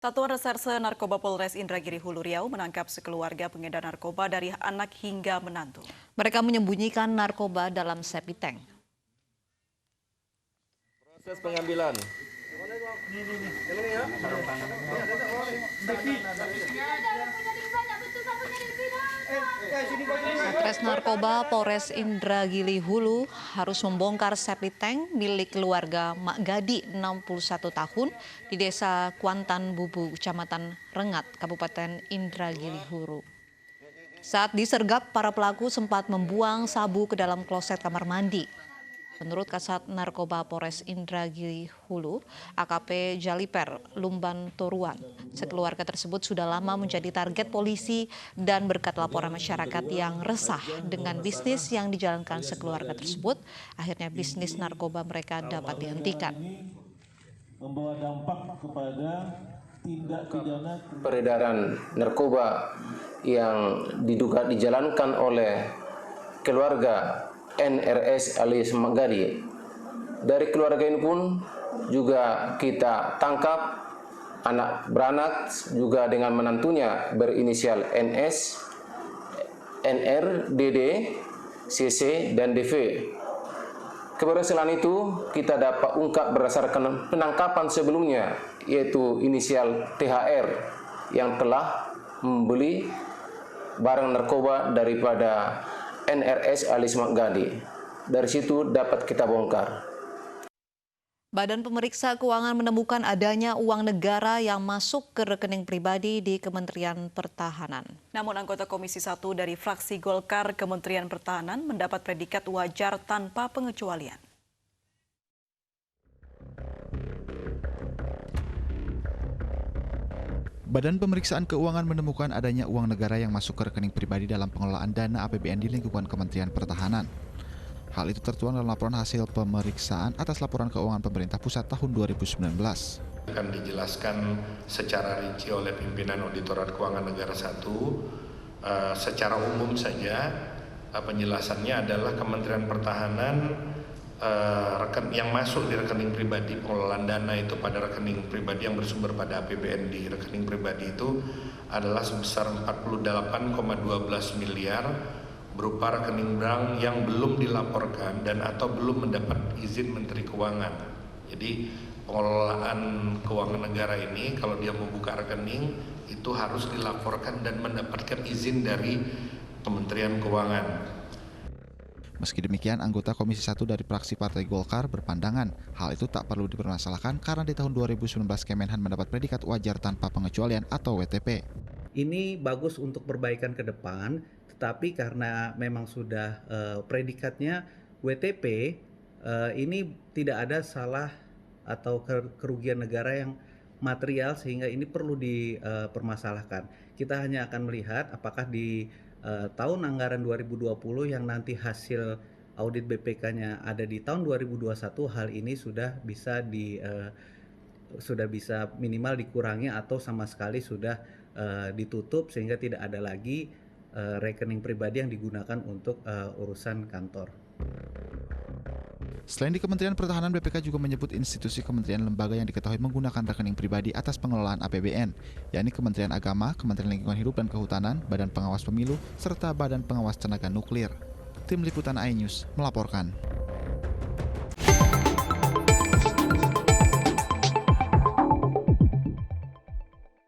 Satuan Reserse Narkoba Polres Indragiri Hulu Riau menangkap sekeluarga pengedar narkoba dari anak hingga menantu. Mereka menyembunyikan narkoba dalam septic tank. Proses pengambilan. Satres Narkoba Polres Indragiri Hulu harus membongkar septic tank milik keluarga Mak Gadi 61 tahun di Desa Kuantan Bubu, Kecamatan Rengat, Kabupaten Indragiri Hulu. Saat disergap, para pelaku sempat membuang sabu ke dalam kloset kamar mandi. Menurut Kasat Narkoba Polres Indragiri Hulu, AKP Jaliper Lumban Toruan, sekeluarga tersebut sudah lama menjadi target polisi dan berkat laporan masyarakat yang resah dengan bisnis yang dijalankan sekeluarga tersebut, akhirnya bisnis narkoba mereka dapat dihentikan. Membawa dampak kepada tindak pidana Peredaran narkoba yang diduga dijalankan oleh keluarga NRS alias Mak Gadi. Dari keluarga ini pun juga kita tangkap anak beranak juga dengan menantunya berinisial NS, NR, DD, CC, dan DV. Keberhasilan itu kita dapat ungkap berdasarkan penangkapan sebelumnya, yaitu inisial THR yang telah membeli barang narkoba daripada NRS alias Mak Gadi. Dari situ dapat kita bongkar. Badan Pemeriksa Keuangan menemukan adanya uang negara yang masuk ke rekening pribadi di Kementerian Pertahanan. Namun anggota Komisi 1 dari fraksi Golkar Kementerian Pertahanan mendapat predikat wajar tanpa pengecualian. Badan Pemeriksaan Keuangan menemukan adanya uang negara yang masuk ke rekening pribadi dalam pengelolaan dana APBN di lingkungan Kementerian Pertahanan. Hal itu tertuang dalam laporan hasil pemeriksaan atas laporan keuangan pemerintah pusat tahun 2019. Akan dijelaskan secara rinci oleh pimpinan Auditorat Keuangan Negara 1. Secara umum saja penjelasannya adalah Kementerian Pertahanan yang masuk di rekening pribadi, pengelolaan dana itu pada rekening pribadi yang bersumber pada APBN di rekening pribadi itu adalah sebesar 48,12 miliar berupa rekening bank yang belum dilaporkan dan atau belum mendapat izin Menteri Keuangan. Jadi pengelolaan keuangan negara ini kalau dia membuka rekening itu harus dilaporkan dan mendapatkan izin dari Kementerian Keuangan. Meski demikian, anggota Komisi 1 dari fraksi Partai Golkar berpandangan hal itu tak perlu dipermasalahkan karena di tahun 2019 Kemenhan mendapat predikat wajar tanpa pengecualian atau WTP. Ini bagus untuk perbaikan ke depan, tetapi karena memang sudah predikatnya WTP, ini tidak ada salah atau kerugian negara yang material sehingga ini perlu dipermasalahkan. Kita hanya akan melihat apakah di tahun anggaran 2020 yang nanti hasil audit BPK-nya ada di tahun 2021, hal ini sudah bisa minimal dikurangi atau sama sekali sudah ditutup sehingga tidak ada lagi rekening pribadi yang digunakan untuk urusan kantor. Selain di Kementerian Pertahanan, BPK juga menyebut institusi kementerian lembaga yang diketahui menggunakan rekening pribadi atas pengelolaan APBN, yakni Kementerian Agama, Kementerian Lingkungan Hidup dan Kehutanan, Badan Pengawas Pemilu, serta Badan Pengawas Tenaga Nuklir. Tim Liputan iNews melaporkan.